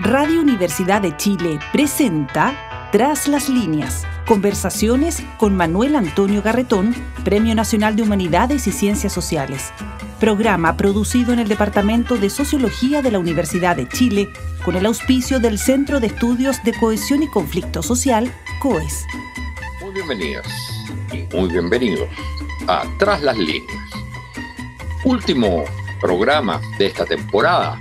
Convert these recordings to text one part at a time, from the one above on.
Radio Universidad de Chile presenta Tras las Líneas, conversaciones con Manuel Antonio Garretón, Premio Nacional de Humanidades y Ciencias Sociales. Programa producido en el Departamento de Sociología de la Universidad de Chile con el auspicio del Centro de Estudios de Cohesión y Conflicto Social, COES. Muy bienvenidas y muy bienvenidos a Tras las Líneas, último programa de esta temporada,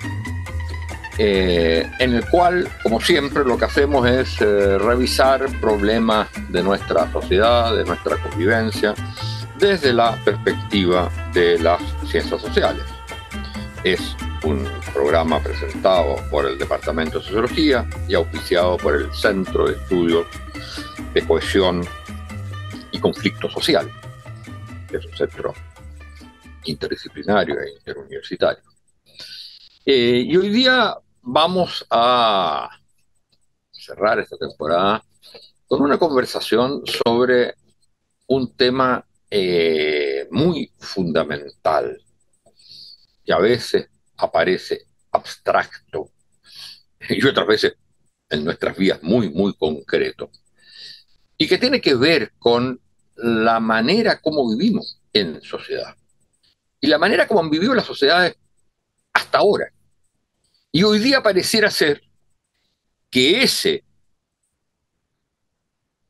en el cual, como siempre, lo que hacemos es revisar problemas de nuestra sociedad, de nuestra convivencia, desde la perspectiva de las ciencias sociales. Es un programa presentado por el Departamento de Sociología y auspiciado por el Centro de Estudios de Cohesión y Conflicto Social. Es un centro interdisciplinario e interuniversitario. Y hoy día vamos a cerrar esta temporada con una conversación sobre un tema muy fundamental, que a veces aparece abstracto y otras veces en nuestras vidas muy concreto, y que tiene que ver con la manera como vivimos en sociedad y la manera como han vivido las sociedades hasta ahora. Y hoy día pareciera ser que ese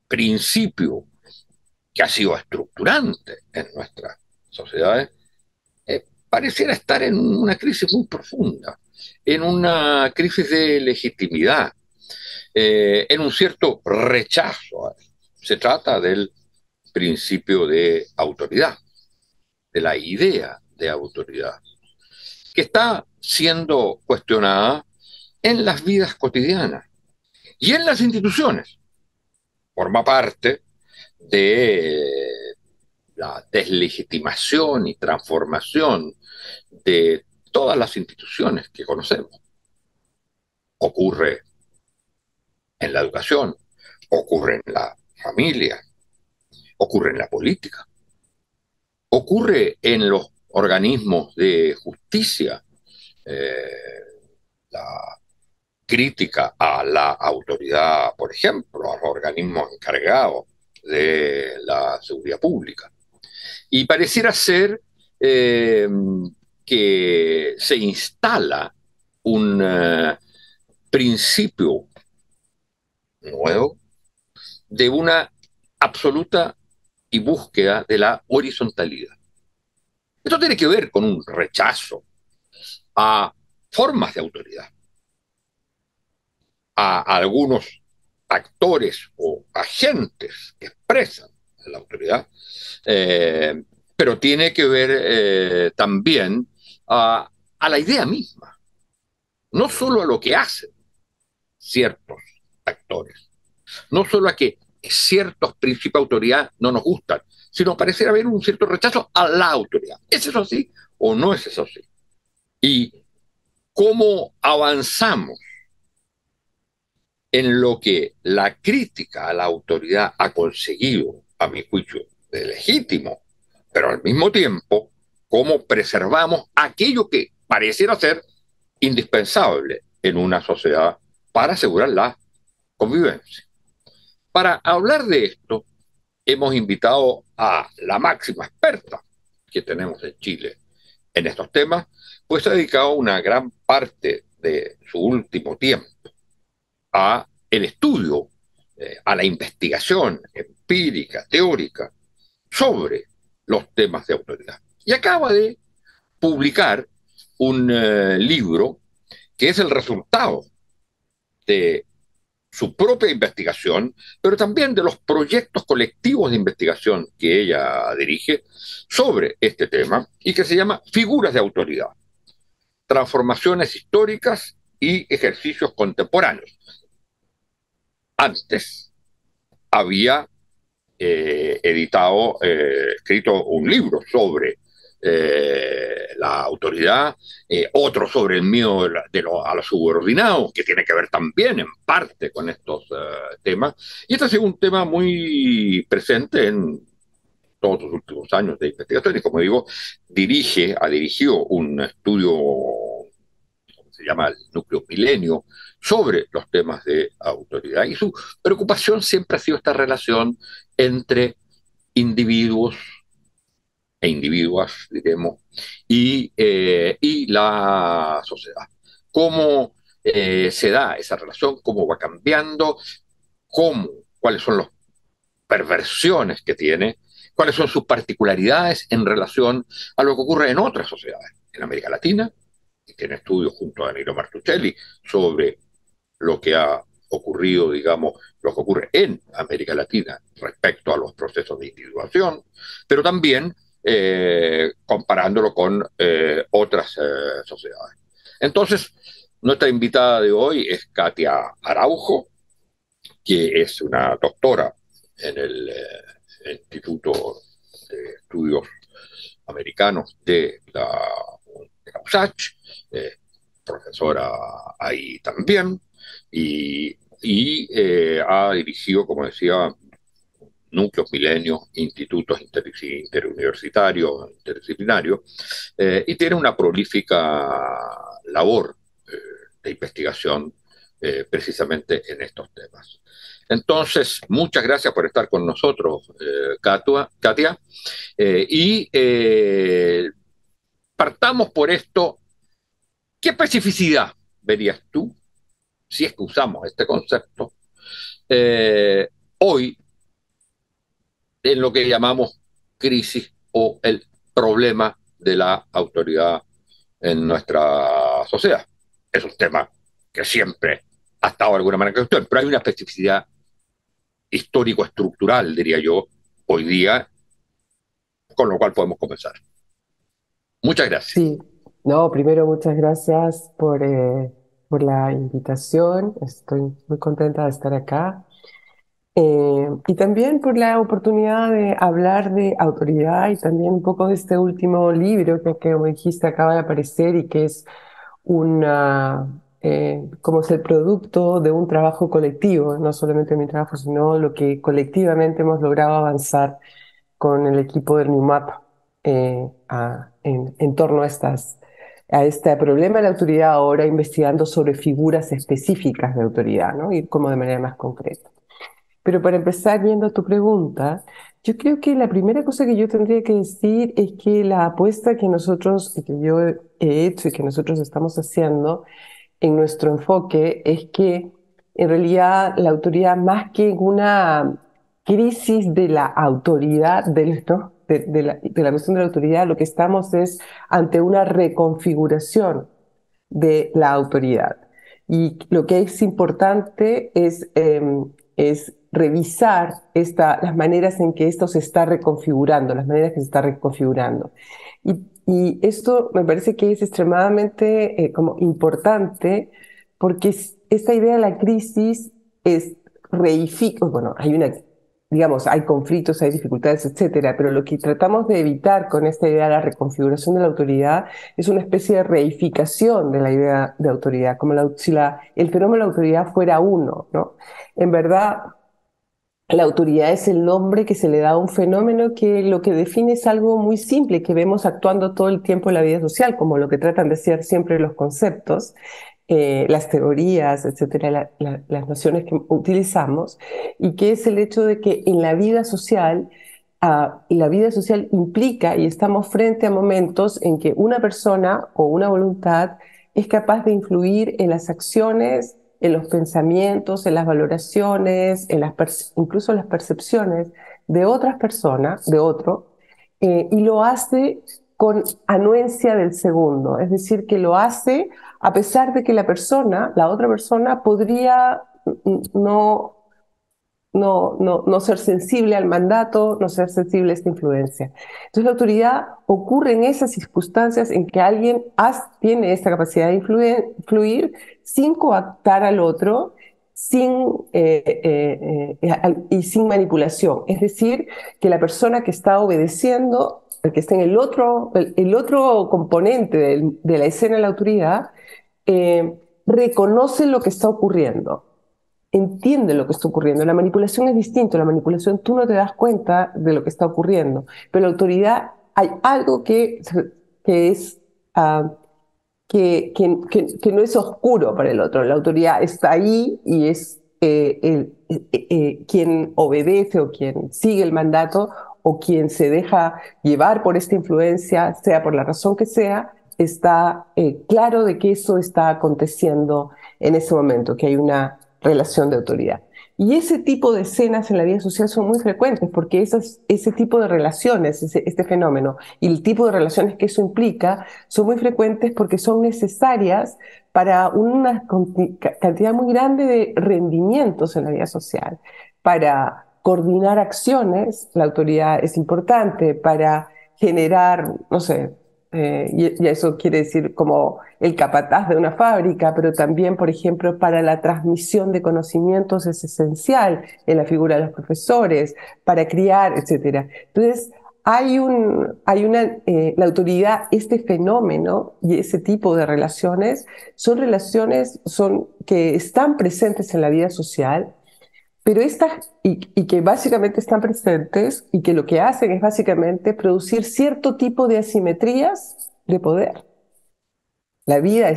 principio que ha sido estructurante en nuestras sociedades pareciera estar en una crisis muy profunda, en una crisis de legitimidad, en un cierto rechazo. Se trata del principio de autoridad, de la idea de autoridad, que está siendo cuestionada en las vidas cotidianas y en las instituciones. Forma parte de la deslegitimación y transformación de todas las instituciones que conocemos. Ocurre en la educación, ocurre en la familia, ocurre en la política, ocurre en los organismos de justicia, la crítica a la autoridad, por ejemplo, a los organismos encargados de la seguridad pública. Y pareciera ser que se instala un principio nuevo de una absoluta y búsqueda de la horizontalidad. Esto tiene que ver con un rechazo a formas de autoridad, a algunos actores o agentes que expresan la autoridad, pero tiene que ver también a la idea misma, no solo a lo que hacen ciertos actores, no solo a que ciertos principios de autoridad no nos gustan, sino pareciera haber un cierto rechazo a la autoridad. ¿Es eso así o no es eso así? Y cómo avanzamos en lo que la crítica a la autoridad ha conseguido, a mi juicio, de legítimo, pero al mismo tiempo, cómo preservamos aquello que pareciera ser indispensable en una sociedad para asegurar la convivencia. Para hablar de esto, hemos invitado a la máxima experta que tenemos en Chile en estos temas, pues ha dedicado una gran parte de su último tiempo a el estudio, a la investigación empírica, teórica, sobre los temas de autoridad. Y acaba de publicar un libro que es el resultado de su propia investigación, pero también de los proyectos colectivos de investigación que ella dirige sobre este tema y que se llama Figuras de Autoridad, Transformaciones Históricas y Ejercicios Contemporáneos. Antes había escrito un libro sobre la autoridad, otro sobre el miedo a los subordinados, que tiene que ver también en parte con estos temas. Y este ha sido un tema muy presente en todos los últimos años de investigación. Y como digo, ha dirigido un estudio se llama el núcleo milenio, sobre los temas de autoridad. Y su preocupación siempre ha sido esta relación entre individuos e individuas, diremos, y la sociedad. ¿Cómo se da esa relación? ¿Cómo va cambiando? ¿Cómo? ¿Cuáles son las perversiones que tiene? ¿Cuáles son sus particularidades en relación a lo que ocurre en otras sociedades? En América Latina, y tiene estudios junto a Danilo Martuchelli sobre lo que ha ocurrido, digamos, lo que ocurre en América Latina respecto a los procesos de individuación, pero también comparándolo con otras sociedades. Entonces, nuestra invitada de hoy es Katia Araujo, que es una doctora en el Instituto de Estudios Americanos de la USACH, eh, profesora ahí también, y ha dirigido, como decía, núcleos milenios, institutos interuniversitarios, interdisciplinarios, y tiene una prolífica labor de investigación precisamente en estos temas. Entonces, muchas gracias por estar con nosotros, Katia, y partamos por esto. ¿Qué especificidad verías tú, si es que usamos este concepto, eh, hoy en lo que llamamos crisis o el problema de la autoridad en nuestra sociedad? Es un tema que siempre ha estado de alguna manera en cuestión, pero hay una especificidad histórico-estructural, diría yo, hoy día, con lo cual podemos comenzar. Muchas gracias. Sí, no, primero muchas gracias por la invitación. Estoy muy contenta de estar acá. Y también por la oportunidad de hablar de autoridad y también un poco de este último libro que como dijiste, acaba de aparecer y que es como es el producto de un trabajo colectivo, no solamente mi trabajo, sino lo que colectivamente hemos logrado avanzar con el equipo del NUMAP en torno a este problema de la autoridad, ahora investigando sobre figuras específicas de autoridad, ¿no? Y como de manera más concreta. Pero para empezar, viendo tu pregunta, yo creo que la primera cosa que yo tendría que decir es que la apuesta que nosotros, que yo he hecho y que nosotros estamos haciendo en nuestro enfoque es que en realidad la autoridad, más que una crisis de la autoridad, ¿no? de la cuestión de la autoridad, lo que estamos es ante una reconfiguración de la autoridad. Y lo que es importante es revisar las maneras en que esto se está reconfigurando, las maneras que se está reconfigurando. Y esto me parece que es extremadamente como importante porque esta idea de la crisis es reifica, bueno, digamos, hay conflictos, hay dificultades, etcétera, pero lo que tratamos de evitar con esta idea de la reconfiguración de la autoridad es una especie de reificación de la idea de autoridad, como si el fenómeno de la autoridad fuera uno, ¿no? En verdad, la autoridad es el nombre que se le da a un fenómeno que lo que define es algo muy simple, que vemos actuando todo el tiempo en la vida social, como lo que tratan de ser siempre los conceptos, las teorías, etcétera, las nociones que utilizamos, y que es el hecho de que en la vida social, la vida social implica, y estamos frente a momentos en que una persona o una voluntad es capaz de influir en las acciones, en los pensamientos, en las valoraciones, incluso en las percepciones de otras personas, de otro, y lo hace con anuencia del segundo, es decir, que lo hace a pesar de que la otra persona podría no ser sensible al mandato, no ser sensible a esta influencia. Entonces la autoridad ocurre en esas circunstancias en que alguien tiene esta capacidad de influir sin coactar al otro y sin manipulación. Es decir, que la persona que está obedeciendo, el que está en el otro componente de la escena de la autoridad, reconoce lo que está ocurriendo, entiende lo que está ocurriendo. La manipulación es distinto. La manipulación tú no te das cuenta de lo que está ocurriendo, pero la autoridad hay algo que es que no es oscuro para el otro. La autoridad está ahí y es quien obedece o quien sigue el mandato o quien se deja llevar por esta influencia, sea por la razón que sea, está claro de que eso está aconteciendo en ese momento, que hay una relación de autoridad. Y ese tipo de escenas en la vida social son muy frecuentes porque ese tipo de relaciones, este fenómeno y el tipo de relaciones que eso implica son muy frecuentes porque son necesarias para una cantidad muy grande de rendimientos en la vida social. Para coordinar acciones, la autoridad es importante. Para generar, no sé, y eso quiere decir como el capataz de una fábrica, pero también, por ejemplo, para la transmisión de conocimientos es esencial en la figura de los profesores, para criar, etcétera. Entonces, la autoridad, este fenómeno y ese tipo de relaciones son relaciones que están presentes en la vida social, pero y que básicamente están presentes y que lo que hacen es básicamente producir cierto tipo de asimetrías de poder. La vida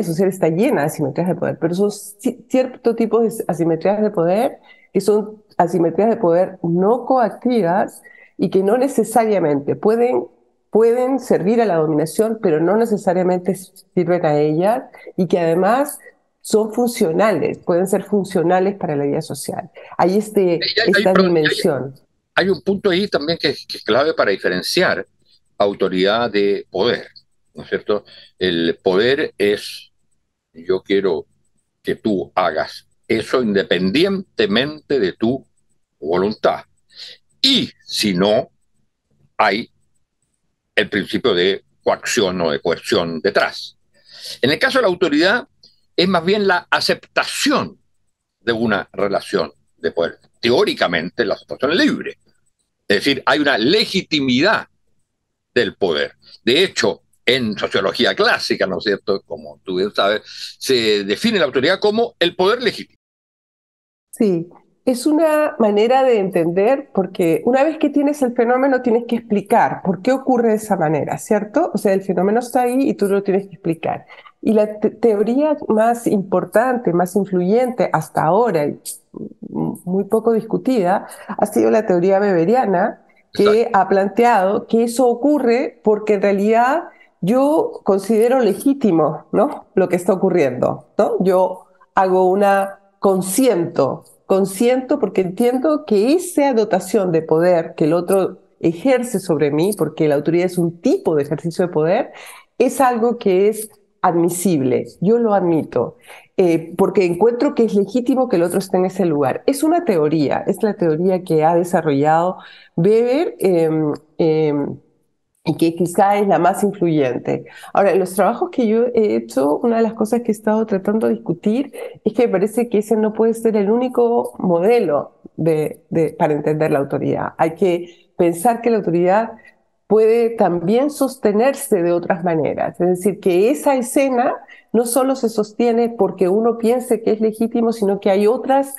social está llena de asimetrías de poder, pero son cierto tipo de asimetrías de poder que son asimetrías de poder no coactivas y que no necesariamente pueden servir a la dominación, pero no necesariamente sirven a ella, y que además son funcionales, pueden ser funcionales para la vida social. Hay esta dimensión. Hay un punto ahí también que es clave para diferenciar autoridad de poder, ¿no es cierto? El poder es, yo quiero que tú hagas eso independientemente de tu voluntad. Y si no, hay el principio de coacción o de coerción detrás. En el caso de la autoridad, es más bien la aceptación de una relación de poder. Teóricamente, la aceptación es libre. Es decir, hay una legitimidad del poder. De hecho, en sociología clásica, ¿no es cierto? Como tú bien sabes, se define la autoridad como el poder legítimo. Sí, es una manera de entender, porque una vez que tienes el fenómeno tienes que explicar por qué ocurre de esa manera, ¿cierto? O sea, el fenómeno está ahí y tú lo tienes que explicar. Y la teoría más importante, más influyente hasta ahora, y muy poco discutida, ha sido la teoría weberiana, que Exacto. ha planteado que eso ocurre porque en realidad yo considero legítimo, ¿no?, lo que está ocurriendo, ¿no? Yo hago consiento porque entiendo que esa dotación de poder que el otro ejerce sobre mí, porque la autoridad es un tipo de ejercicio de poder, es algo que es admisible. Yo lo admito, porque encuentro que es legítimo que el otro esté en ese lugar. Es una teoría, es la teoría que ha desarrollado Weber, y que quizá es la más influyente. Ahora, en los trabajos que yo he hecho, una de las cosas que he estado tratando de discutir es que me parece que ese no puede ser el único modelo para entender la autoridad. Hay que pensar que la autoridad puede también sostenerse de otras maneras. Es decir, que esa escena no solo se sostiene porque uno piense que es legítimo, sino que hay otras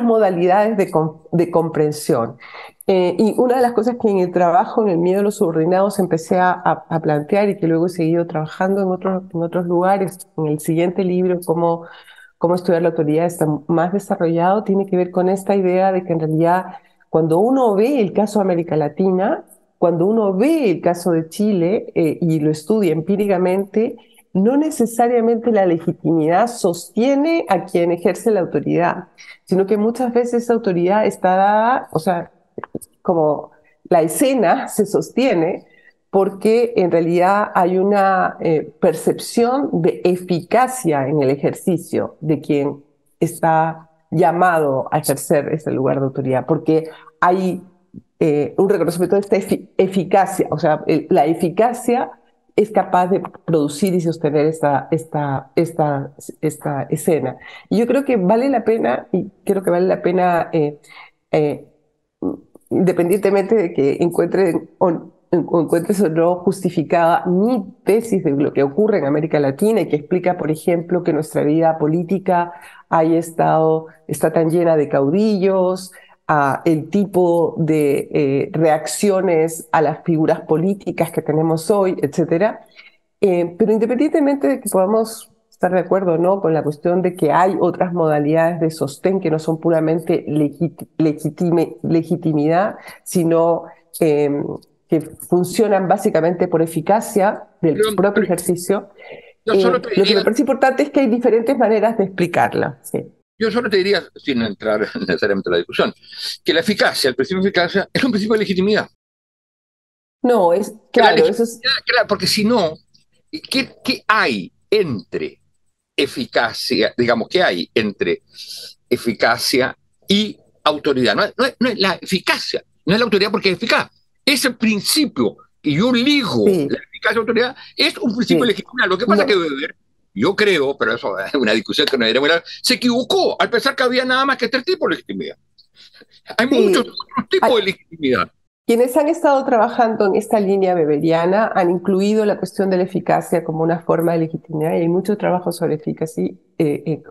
modalidades de comprensión. Y una de las cosas que en el trabajo, en el miedo a los subordinados, empecé a plantear, y que luego he seguido trabajando en otros lugares, en el siguiente libro, cómo estudiar la autoridad, está más desarrollado, tiene que ver con esta idea de que en realidad cuando uno ve el caso de América Latina, cuando uno ve el caso de Chile, y lo estudia empíricamente, no necesariamente la legitimidad sostiene a quien ejerce la autoridad, sino que muchas veces esa autoridad está dada, o sea, como la escena se sostiene porque en realidad hay una percepción de eficacia en el ejercicio de quien está llamado a ejercer ese lugar de autoridad, porque hay un reconocimiento de esta eficacia, o sea, la eficacia es capaz de producir y sostener esta escena. Y yo creo que vale la pena, eh, independientemente de que encuentres o no justificada mi tesis de lo que ocurre en América Latina, y que explica, por ejemplo, que nuestra vida política está tan llena de caudillos, el tipo de reacciones a las figuras políticas que tenemos hoy, etcétera. Pero independientemente de que podamos estar de acuerdo o no con la cuestión de que hay otras modalidades de sostén que no son puramente legitimidad, sino eh, que funcionan básicamente por eficacia del propio Pero ejercicio, yo solo te lo que me diría, parece importante es que hay diferentes maneras de explicarla. Sí. yo solo te diría, sin entrar necesariamente en la discusión, que la eficacia, el principio de eficacia, es un principio de legitimidad. No, es Que la claro, eso es legitimidad, claro, porque si no, ¿qué hay entre eficacia, digamos, qué hay entre eficacia y autoridad? No es la eficacia, no es la autoridad porque es eficaz. Ese principio que yo ligo la sí, eficacia y la autoridad es un principio sí. legitimidad. Lo que pasa es que No, Weber, yo creo, pero eso es una discusión que no deberíamos hablar, se equivocó al pensar que había nada más que tres tipos de legitimidad. Hay muchos sí. otros Hay- tipos de legitimidad. Quienes han estado trabajando en esta línea weberiana han incluido la cuestión de la eficacia como una forma de legitimidad, y hay mucho trabajo sobre eficacia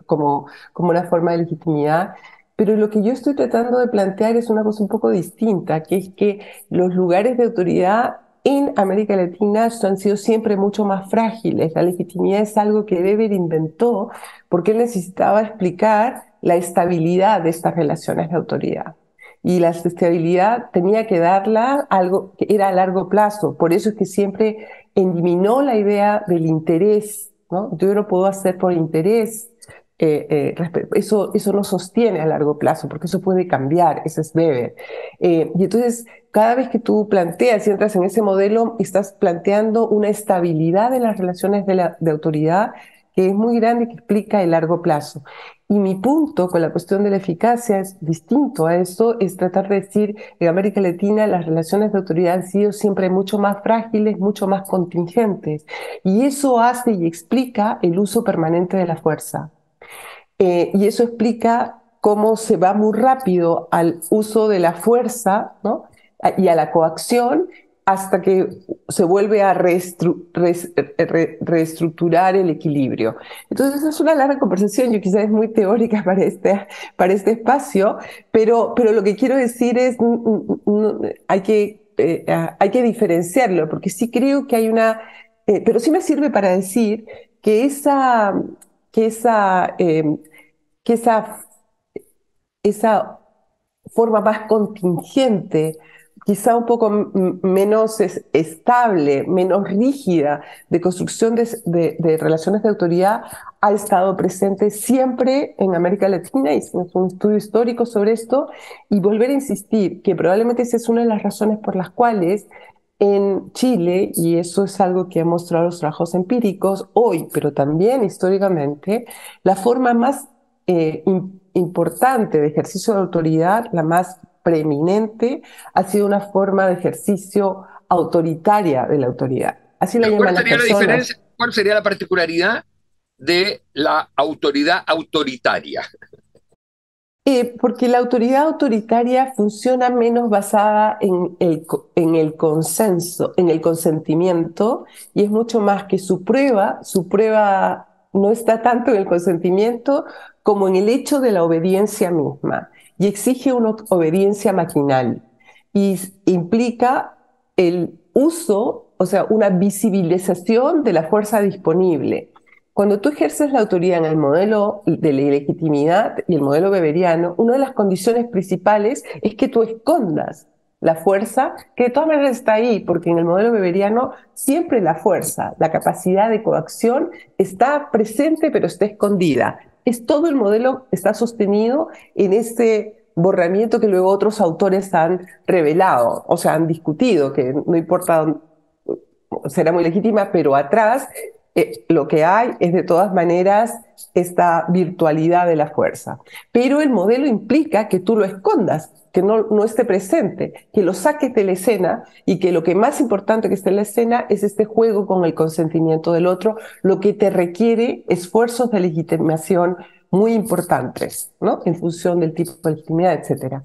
como una forma de legitimidad, pero lo que yo estoy tratando de plantear es una cosa un poco distinta, que es que los lugares de autoridad en América Latina han sido siempre mucho más frágiles. La legitimidad es algo que Weber inventó porque él necesitaba explicar la estabilidad de estas relaciones de autoridad, y la estabilidad tenía que darla algo que era a largo plazo. Por eso es que siempre eliminó la idea del interés, ¿no? Yo lo puedo hacer por interés. Eso no sostiene a largo plazo, porque eso puede cambiar, ese es Weber. Y entonces, cada vez que tú planteas y entras en ese modelo, estás planteando una estabilidad de las relaciones de autoridad que es muy grande y que explica el largo plazo. Y mi punto con la cuestión de la eficacia es distinto a eso, es tratar de decir, en América Latina las relaciones de autoridad han sido siempre mucho más frágiles, mucho más contingentes, y eso hace y explica el uso permanente de la fuerza. Y eso explica cómo se va muy rápido al uso de la fuerza, ¿no? Y a la coacción, hasta que se vuelve a reestructurar el equilibrio. Entonces, es una larga conversación, yo quizás es muy teórica para este espacio, pero lo que quiero decir es, hay que diferenciarlo, porque sí creo que hay pero sí me sirve para decir que que esa, eh, que esa forma más contingente, quizá un poco menos estable, menos rígida de construcción de relaciones de autoridad, ha estado presente siempre en América Latina, y hicimos un estudio histórico sobre esto, y volver a insistir que probablemente esa es una de las razones por las cuales en Chile, y eso es algo que han mostrado los trabajos empíricos hoy, pero también históricamente, la forma más importante de ejercicio de autoridad, la más preeminente, ha sido una forma de ejercicio autoritaria de la autoridad. Así la Pero ¿cuál llaman las sería la personas. diferencia? ¿Cuál sería la particularidad de la autoridad autoritaria? Porque la autoridad autoritaria funciona menos basada en el consenso, en el consentimiento, y es mucho más que su prueba no está tanto en el consentimiento como en el hecho de la obediencia misma, y exige una obediencia maquinal, y implica el uso, o sea, una visibilización de la fuerza disponible. Cuando tú ejerces la autoridad en el modelo de la legitimidad y el modelo weberiano, una de las condiciones principales es que tú escondas la fuerza, que de todas maneras está ahí, porque en el modelo weberiano siempre la fuerza, la capacidad de coacción está presente, pero está escondida. Todo el modelo está sostenido en este borramiento que luego otros autores han revelado, o sea, han discutido, que no importa, será muy legítima, pero atrás lo que hay es de todas maneras esta virtualidad de la fuerza. Pero el modelo implica que tú lo escondas, que no esté presente, que lo saques de la escena, y que lo que más importante que esté en la escena es este juego con el consentimiento del otro, lo que te requiere esfuerzos de legitimación muy importantes, ¿no? En función del tipo de legitimidad, etcétera.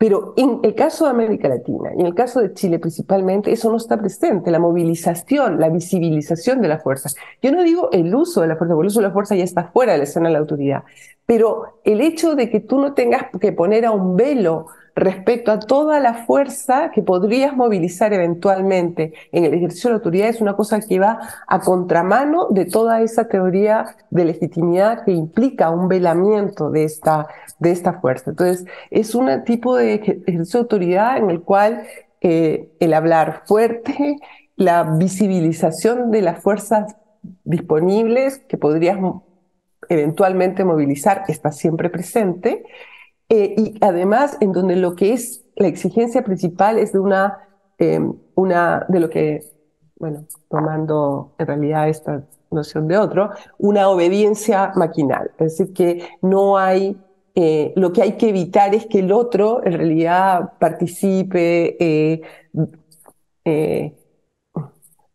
Pero en el caso de América Latina y en el caso de Chile principalmente, eso no está presente, la movilización, la visibilización de la fuerza. Yo no digo el uso de la fuerza, porque el uso de la fuerza ya está fuera de la escena de la autoridad, pero el hecho de que tú no tengas que poner a un velo respecto a toda la fuerza que podrías movilizar eventualmente en el ejercicio de la autoridad, es una cosa que va a contramano de toda esa teoría de legitimidad que implica un velamiento de esta fuerza. Entonces, es un tipo de ejercicio de autoridad en el cual el hablar fuerte, la visibilización de las fuerzas disponibles que podrías eventualmente movilizar está siempre presente, y además en donde lo que es la exigencia principal es de de lo que, bueno, tomando en realidad esta noción de otro, una obediencia maquinal. Es decir, que no hay, lo que hay que evitar es que el otro en realidad participe, eh,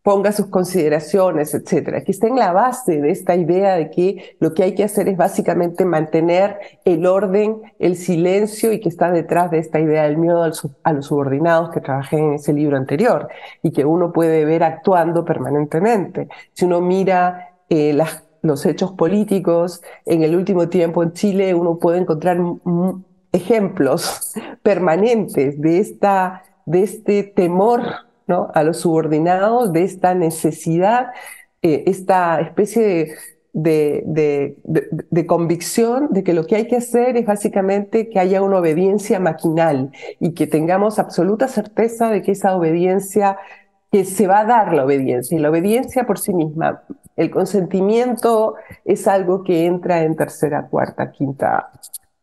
ponga sus consideraciones, etcétera, que está en la base de esta idea de que lo que hay que hacer es básicamente mantener el orden, el silencio, y que está detrás de esta idea del miedo a los subordinados que trabajé en ese libro anterior y que uno puede ver actuando permanentemente. Si uno mira los hechos políticos en el último tiempo en Chile, uno puede encontrar ejemplos permanentes de este temor, ¿no?, a los subordinados, de esta necesidad, esta especie de convicción de que lo que hay que hacer es básicamente que haya una obediencia maquinal y que tengamos absoluta certeza de que esa obediencia, que se va a dar la obediencia, y la obediencia por sí misma, el consentimiento es algo que entra en tercera, cuarta, quinta,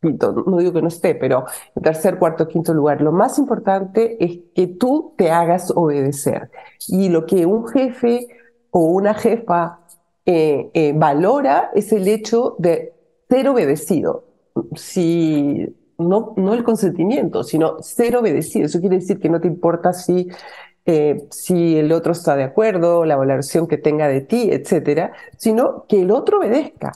quinto, no digo que no esté, pero en tercer, cuarto, quinto lugar. Lo más importante es que tú te hagas obedecer. Y lo que un jefe o una jefa valora es el hecho de ser obedecido. Si, no el consentimiento, sino ser obedecido. Eso quiere decir que no te importa si el otro está de acuerdo, la valoración que tenga de ti, etcétera, sino que el otro obedezca,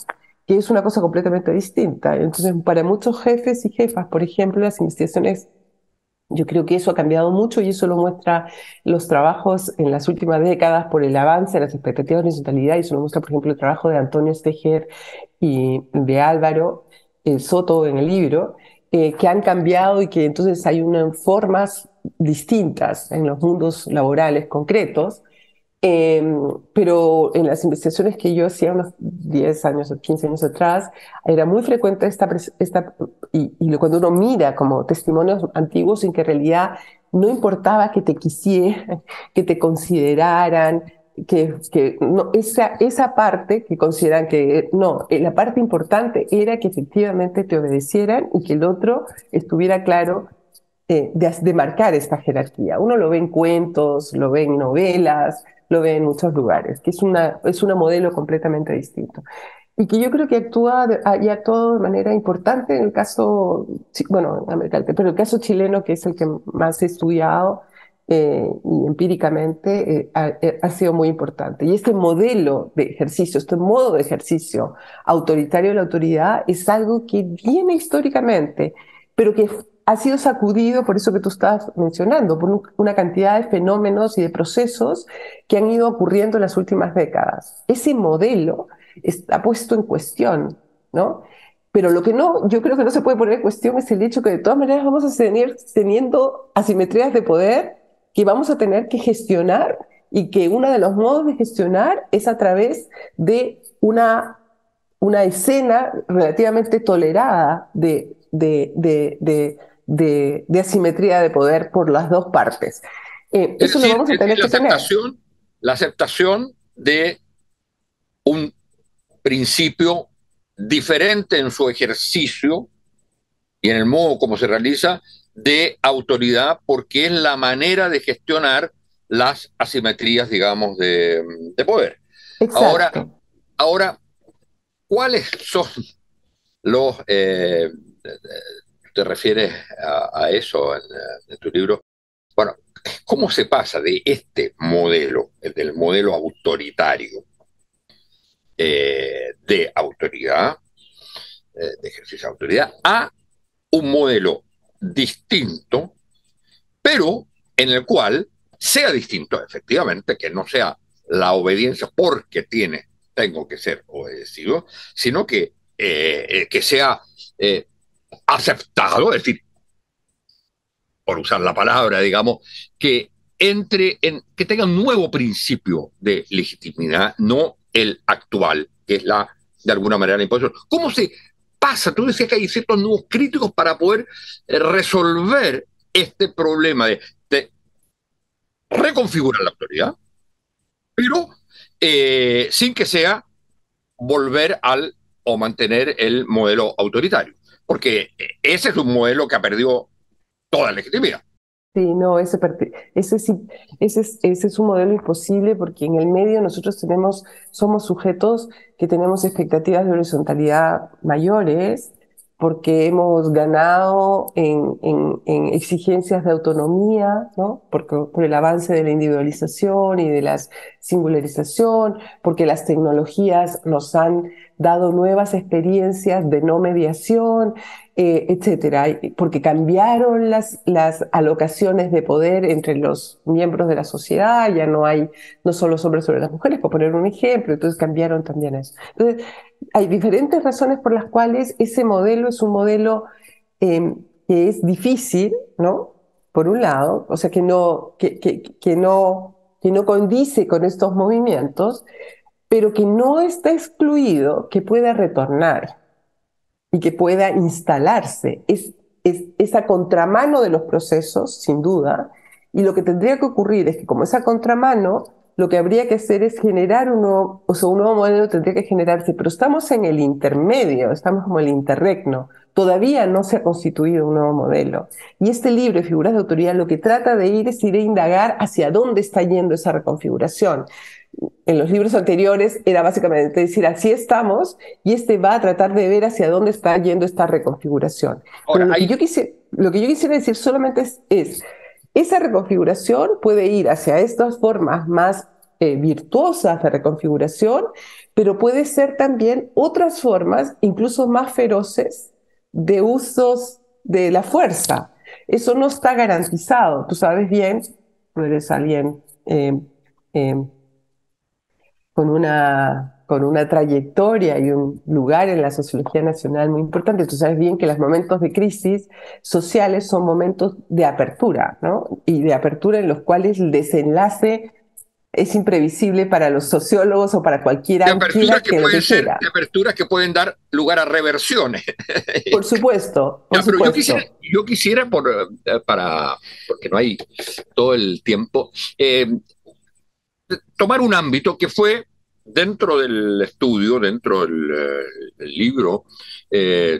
que es una cosa completamente distinta. Entonces, para muchos jefes y jefas, por ejemplo, las investigaciones, yo creo que eso ha cambiado mucho, y eso lo muestra los trabajos en las últimas décadas por el avance de las expectativas de horizontalidad, y eso lo muestra, por ejemplo, el trabajo de Antonio Steger y de Álvaro Soto en el libro, que han cambiado, y que entonces hay unas formas distintas en los mundos laborales concretos. Pero en las investigaciones que yo hacía unos 10 años o 15 años atrás, era muy frecuente cuando uno mira como testimonios antiguos en que en realidad no importaba que te quisieran, que te consideraran, que no, esa parte que consideran que no, la parte importante era que efectivamente te obedecieran y que el otro estuviera claro de marcar esta jerarquía. Uno lo ve en cuentos, lo ve en novelas, lo ve en muchos lugares, que es un modelo completamente distinto. Y que yo creo que ha actuado de manera importante en el caso, bueno, en América Latina, pero el caso chileno, que es el que más he estudiado y empíricamente, ha sido muy importante. Y este modelo de ejercicio, este modo de ejercicio autoritario de la autoridad es algo que viene históricamente, pero que ha sido sacudido por eso que tú estabas mencionando, por una cantidad de fenómenos y de procesos que han ido ocurriendo en las últimas décadas. Ese modelo está puesto en cuestión, ¿no? Pero lo que yo creo que no se puede poner en cuestión es el hecho que de todas maneras vamos a seguir teniendo asimetrías de poder que vamos a tener que gestionar, y que uno de los modos de gestionar es a través de una escena relativamente tolerada de asimetría de poder por las dos partes. Eso lo vamos a tener que tener. La aceptación de un principio diferente en su ejercicio y en el modo como se realiza de autoridad, porque es la manera de gestionar las asimetrías, digamos, de poder. Exacto. Ahora, ¿cuáles son los... te refieres a eso en tu libro? Bueno, ¿cómo se pasa de este modelo, del modelo autoritario de autoridad, de ejercicio de autoridad, a un modelo distinto, pero en el cual sea distinto, efectivamente, que no sea la obediencia porque tengo que ser obedecido, sino que sea aceptado, es decir, por usar la palabra, digamos, que que tenga un nuevo principio de legitimidad, no el actual, que es de alguna manera, la imposición. ¿Cómo se pasa? Tú decías que hay ciertos nuevos críticos para poder resolver este problema de reconfigurar la autoridad, pero sin que sea volver o mantener el modelo autoritario, porque ese es un modelo que ha perdido toda legitimidad. Sí, no, ese es un modelo imposible porque en el medio nosotros somos sujetos que tenemos expectativas de horizontalidad mayores porque hemos ganado en exigencias de autonomía, ¿no? Por el avance de la individualización y de la singularización, porque las tecnologías nos han dado nuevas experiencias de no mediación, etcétera, porque cambiaron las alocaciones de poder entre los miembros de la sociedad, ya no hay no solo hombres sobre las mujeres, por poner un ejemplo, entonces cambiaron también eso. Entonces, hay diferentes razones por las cuales ese modelo es un modelo que es difícil, ¿no? Por un lado, o sea, que no condice con estos movimientos, pero que no está excluido que pueda retornar y que pueda instalarse. Es esa contramano de los procesos, sin duda, y lo que tendría que ocurrir es que como esa contramano, lo que habría que hacer es generar un nuevo modelo tendría que generarse, pero estamos en el intermedio, estamos como el interregno, todavía no se ha constituido un nuevo modelo. Y este libro, Figuras de Autoridad, lo que trata de ir es ir a indagar hacia dónde está yendo esa reconfiguración. En los libros anteriores era básicamente decir, así estamos, y este va a tratar de ver hacia dónde está yendo esta reconfiguración. Ahora, Pero lo que yo quisiera decir solamente es esa reconfiguración puede ir hacia estas formas más virtuosas de reconfiguración, pero puede ser también otras formas, incluso más feroces, de usos de la fuerza. Eso no está garantizado. Tú sabes bien, tú eres alguien eh, con una trayectoria y un lugar en la sociología nacional muy importante. Tú sabes bien que los momentos de crisis sociales son momentos de apertura, ¿no? Y de apertura en los cuales el desenlace es imprevisible para los sociólogos o para cualquiera que lo dijera. De aperturas que pueden dar lugar a reversiones. Por supuesto, por Ya, pero supuesto. yo quisiera porque no hay todo el tiempo, tomar un ámbito que fue dentro del estudio, dentro del libro,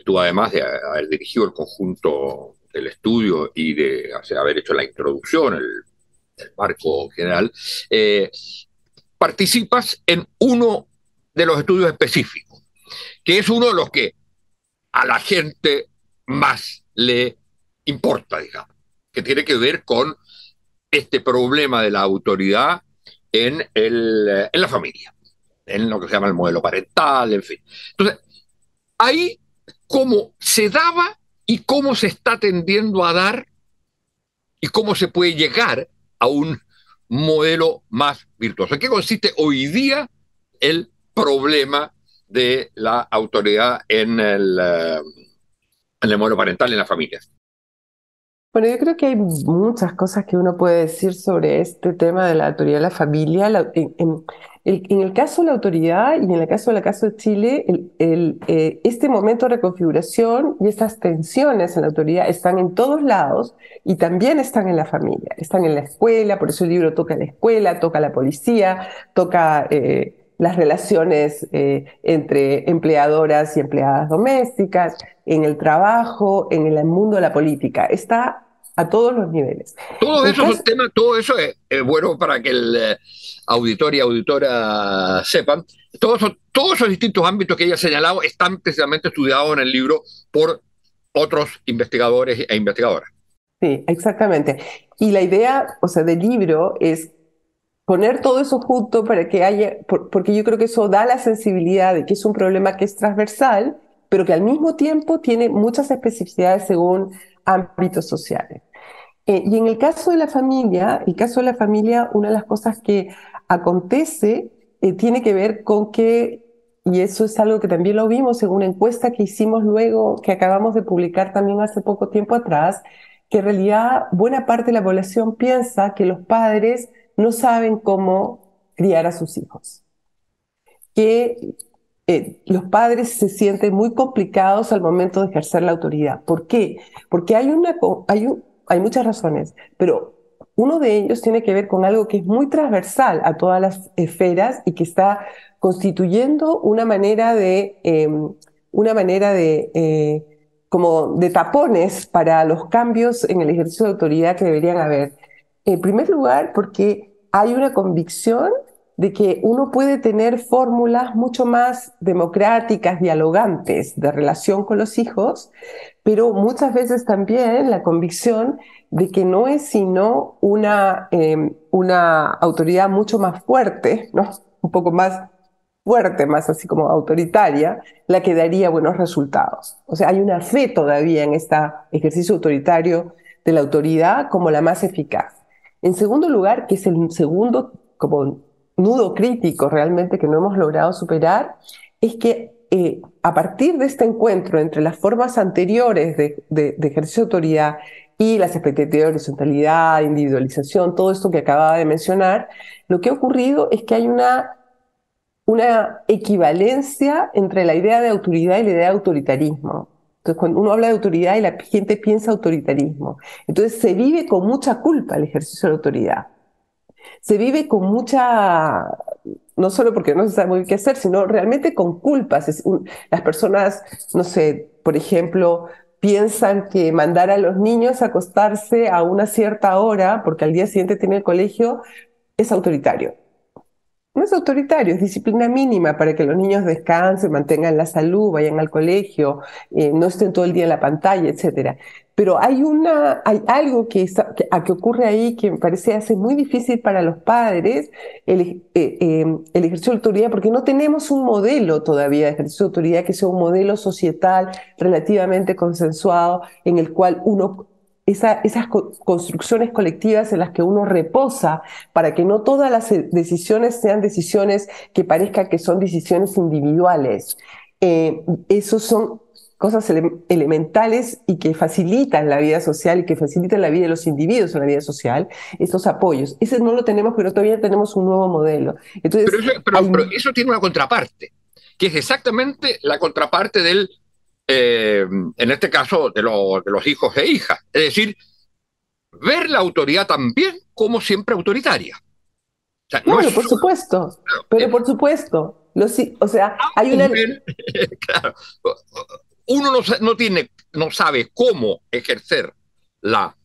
tú además de haber dirigido el conjunto del estudio y de haber hecho la introducción, el marco general, participas en uno de los estudios específicos, que es uno de los que a la gente más le importa, digamos, que tiene que ver con este problema de la autoridad en la familia, en lo que se llama el modelo parental, en fin. Entonces, ahí cómo se daba y cómo se está tendiendo a dar y cómo se puede llegar a un modelo más virtuoso. ¿En qué consiste hoy día el problema de la autoridad en el modelo parental en las familias? Bueno, yo creo que hay muchas cosas que uno puede decir sobre este tema de la autoridad de la familia. En el caso de la autoridad y en el caso de Chile, este momento de reconfiguración y estas tensiones en la autoridad están en todos lados y también están en la familia. Están en la escuela, por eso el libro toca la escuela, toca la policía, toca las relaciones entre empleadoras y empleadas domésticas, en el trabajo, en el mundo de la política. Está a todos los niveles. Todo eso es un tema, todo eso es bueno para que el auditor y auditora sepan. Todos esos distintos ámbitos que ella ha señalado están precisamente estudiados en el libro por otros investigadores e investigadoras. Sí, exactamente. Y la idea, o sea, del libro es poner todo eso junto para que haya, porque yo creo que eso da la sensibilidad de que es un problema que es transversal, pero que al mismo tiempo tiene muchas especificidades según ámbitos sociales. Y en el caso de la familia, una de las cosas que acontece tiene que ver con que, y eso es algo que también lo vimos en una encuesta que hicimos luego, que acabamos de publicar también hace poco tiempo atrás, que en realidad buena parte de la población piensa que los padres no saben cómo criar a sus hijos, que los padres se sienten muy complicados al momento de ejercer la autoridad. ¿Por qué? Porque hay muchas razones, pero uno de ellos tiene que ver con algo que es muy transversal a todas las esferas y que está constituyendo como de tapones para los cambios en el ejercicio de autoridad que deberían haber. En primer lugar, porque hay una convicción de que uno puede tener fórmulas mucho más democráticas, dialogantes de relación con los hijos, pero muchas veces también la convicción de que no es sino una autoridad mucho más fuerte, ¿no? Un poco más fuerte, más así como autoritaria, la que daría buenos resultados. O sea, hay una fe todavía en este ejercicio autoritario de la autoridad como la más eficaz. En segundo lugar, que es el segundo como nudo crítico realmente que no hemos logrado superar, es que a partir de este encuentro entre las formas anteriores de ejercicio de autoridad y las expectativas de horizontalidad, individualización, todo esto que acababa de mencionar, lo que ha ocurrido es que hay una equivalencia entre la idea de autoridad y la idea de autoritarismo. Entonces, cuando uno habla de autoridad y la gente piensa autoritarismo, entonces se vive con mucha culpa el ejercicio de la autoridad. Se vive con mucha, no solo porque no se sabe muy bien qué hacer, sino realmente con culpas. Las personas, no sé, por ejemplo, piensan que mandar a los niños a acostarse a una cierta hora, porque al día siguiente tienen el colegio, es autoritario. No es autoritario, es disciplina mínima para que los niños descansen, mantengan la salud, vayan al colegio, no estén todo el día en la pantalla, etcétera. Pero hay algo que ocurre ahí que me parece hace muy difícil para los padres el ejercicio de autoridad, porque no tenemos un modelo todavía de ejercicio de autoridad que sea un modelo societal relativamente consensuado en el cual esas construcciones colectivas en las que uno reposa para que no todas las decisiones sean decisiones que parezcan que son decisiones individuales. Esos son cosas elementales y que facilitan la vida social y que facilitan la vida de los individuos en la vida social, estos apoyos. Ese no lo tenemos, pero todavía tenemos un nuevo modelo. Entonces, pero eso tiene una contraparte, que es exactamente la contraparte del en este caso, de los hijos e hijas. Es decir, ver la autoridad también como siempre autoritaria. O sea, claro, por supuesto, pero por supuesto. O sea, hay una... Claro, uno no sabe cómo ejercer la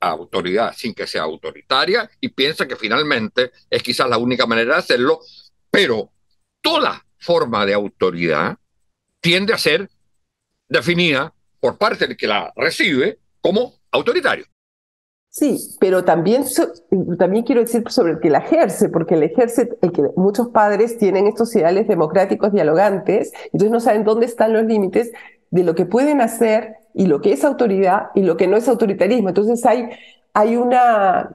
autoridad sin que sea autoritaria y piensa que finalmente es quizás la única manera de hacerlo, pero toda forma de autoridad tiende a ser definida por parte del que la recibe como autoritario. Sí, pero también quiero decir sobre el que la ejerce, porque el que muchos padres tienen estos ideales democráticos dialogantes, entonces no saben dónde están los límites de lo que pueden hacer y lo que es autoridad y lo que no es autoritarismo. Entonces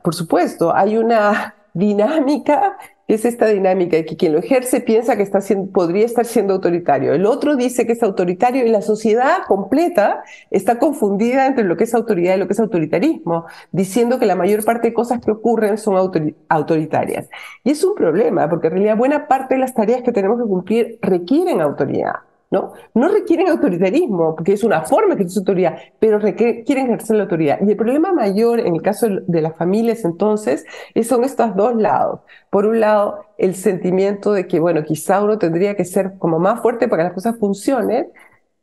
por supuesto, hay una dinámica, es esta dinámica de que quien lo ejerce piensa que podría estar siendo autoritario. El otro dice que es autoritario y la sociedad completa está confundida entre lo que es autoridad y lo que es autoritarismo, diciendo que la mayor parte de cosas que ocurren son autoritarias. Y es un problema, porque en realidad buena parte de las tareas que tenemos que cumplir requieren autoridad. No requieren autoritarismo, porque es una forma que es autoridad, pero quieren ejercer la autoridad. Y el problema mayor en el caso de las familias entonces son estos dos lados. Por un lado, el sentimiento de que, bueno, quizá uno tendría que ser como más fuerte para que las cosas funcionen,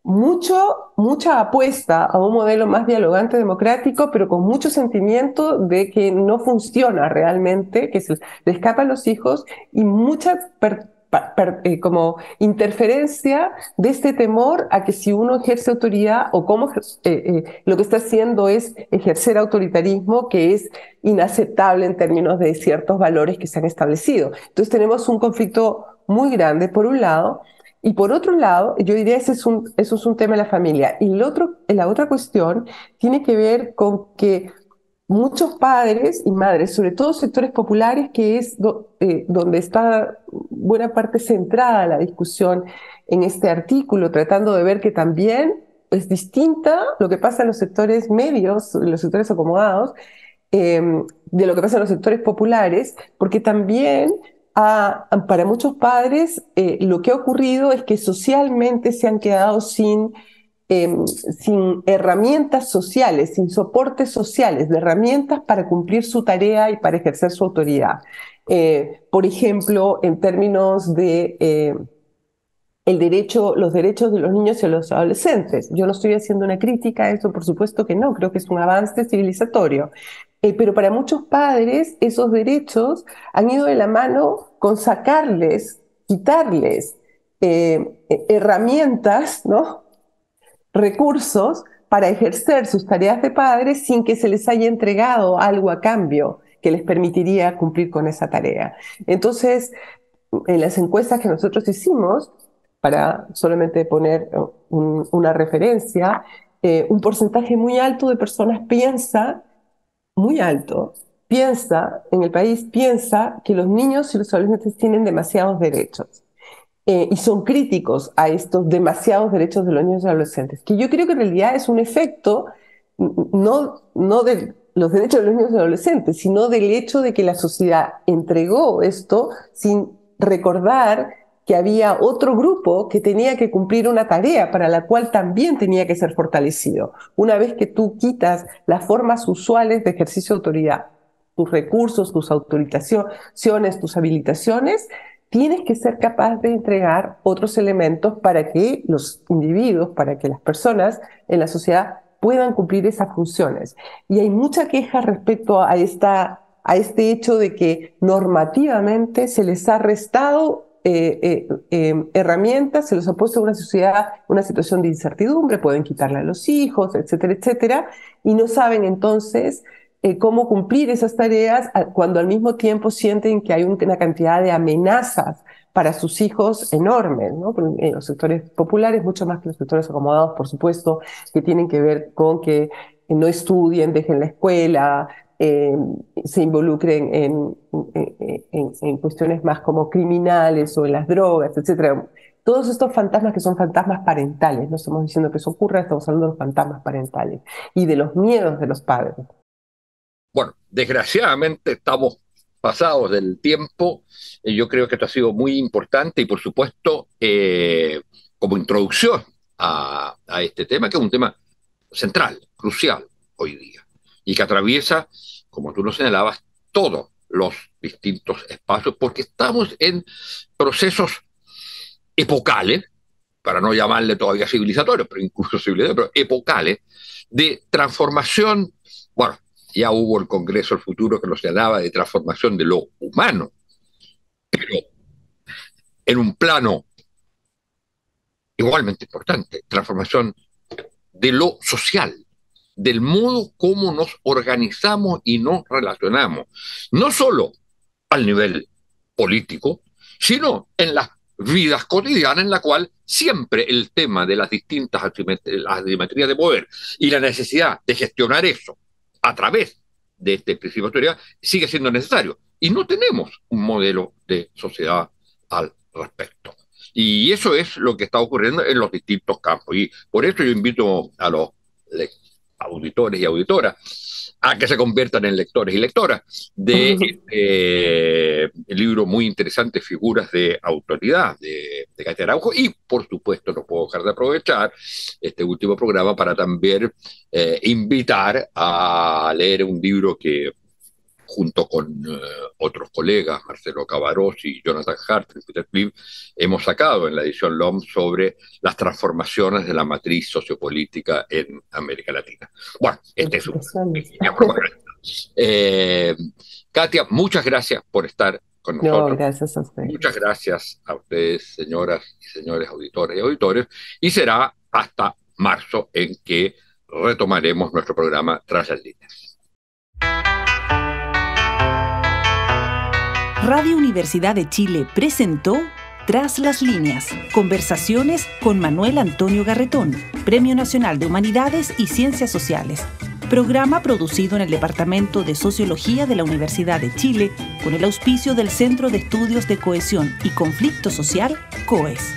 mucha apuesta a un modelo más dialogante, democrático, pero con mucho sentimiento de que no funciona realmente, que se le escapan los hijos y mucha como interferencia de este temor a que si uno ejerce autoridad o cómo lo que está haciendo es ejercer autoritarismo, que es inaceptable en términos de ciertos valores que se han establecido. Entonces tenemos un conflicto muy grande por un lado, y por otro lado, yo diría eso es un tema de la familia. Y la otra cuestión tiene que ver con que muchos padres y madres, sobre todo sectores populares, que es donde está buena parte centrada la discusión en este artículo, tratando de ver que también es distinta lo que pasa en los sectores medios, en los sectores acomodados, de lo que pasa en los sectores populares, porque también para muchos padres lo que ha ocurrido es que socialmente se han quedado sin herramientas sociales, sin soportes sociales, de herramientas para cumplir su tarea y para ejercer su autoridad. Por ejemplo, en términos de los derechos de los niños y los adolescentes. Yo no estoy haciendo una crítica a eso, por supuesto que no, creo que es un avance civilizatorio. Pero para muchos padres esos derechos han ido de la mano con quitarles herramientas, ¿no? Recursos para ejercer sus tareas de padres sin que se les haya entregado algo a cambio que les permitiría cumplir con esa tarea. Entonces, en las encuestas que nosotros hicimos, para solamente poner una referencia, un porcentaje muy alto de personas en el país piensa que los niños y los adolescentes tienen demasiados derechos. Y son críticos a estos demasiados derechos de los niños y adolescentes, que yo creo que en realidad es un efecto no de los derechos de los niños y adolescentes, sino del hecho de que la sociedad entregó esto sin recordar que había otro grupo que tenía que cumplir una tarea para la cual también tenía que ser fortalecido. Una vez que tú quitas las formas usuales de ejercicio de autoridad, tus recursos, tus autorizaciones, tus habilitaciones, tienes que ser capaz de entregar otros elementos para que los individuos, para que las personas en la sociedad puedan cumplir esas funciones. Y hay mucha queja respecto a este hecho de que normativamente se les ha restado herramientas, se los ha puesto a una sociedad, una situación de incertidumbre, pueden quitarle a los hijos, etcétera, etcétera, y no saben entonces cómo cumplir esas tareas cuando al mismo tiempo sienten que hay una cantidad de amenazas para sus hijos enormes, ¿no? En los sectores populares, mucho más que los sectores acomodados, por supuesto, que tienen que ver con que no estudien, dejen la escuela, se involucren en cuestiones más como criminales o en las drogas, etcétera. Todos estos fantasmas que son fantasmas parentales, no estamos diciendo que eso ocurra, estamos hablando de los fantasmas parentales y de los miedos de los padres. Bueno, desgraciadamente estamos pasados del tiempo. Yo creo que esto ha sido muy importante y, por supuesto, como introducción a este tema, que es un tema central, crucial hoy día, y que atraviesa, como tú lo señalabas, todos los distintos espacios, porque estamos en procesos epocales, para no llamarle todavía civilizatorios, pero incluso civilizatorios, pero epocales, de transformación. Bueno, ya hubo el Congreso del Futuro que nos señalaba de transformación de lo humano, pero en un plano igualmente importante, transformación de lo social, del modo como nos organizamos y nos relacionamos, no solo al nivel político, sino en las vidas cotidianas, en la cual siempre el tema de las distintas asimetrías de poder y la necesidad de gestionar eso a través de este principio de autoridad sigue siendo necesario. Y no tenemos un modelo de sociedad al respecto. Y eso es lo que está ocurriendo en los distintos campos. Y por eso yo invito a los auditores y auditoras a que se conviertan en lectores y lectoras de el libro muy interesante, Figuras de Autoridad, de Katia Araujo. Y, por supuesto, no puedo dejar de aprovechar este último programa para también invitar a leer un libro que, junto con otros colegas, Marcelo Cabarós y Jonathan Hart y Peter Kliff, hemos sacado en la edición LOM sobre las transformaciones de la matriz sociopolítica en América Latina. Bueno, este es un pequeño programa. Katia, muchas gracias por estar con nosotros. No, gracias a ustedes. Muchas gracias a ustedes, señoras y señores auditores y auditores, y será hasta marzo en que retomaremos nuestro programa Tras las Líneas. Radio Universidad de Chile presentó Tras las Líneas, conversaciones con Manuel Antonio Garretón, Premio Nacional de Humanidades y Ciencias Sociales. Programa producido en el Departamento de Sociología de la Universidad de Chile con el auspicio del Centro de Estudios de Cohesión y Conflicto Social, COES.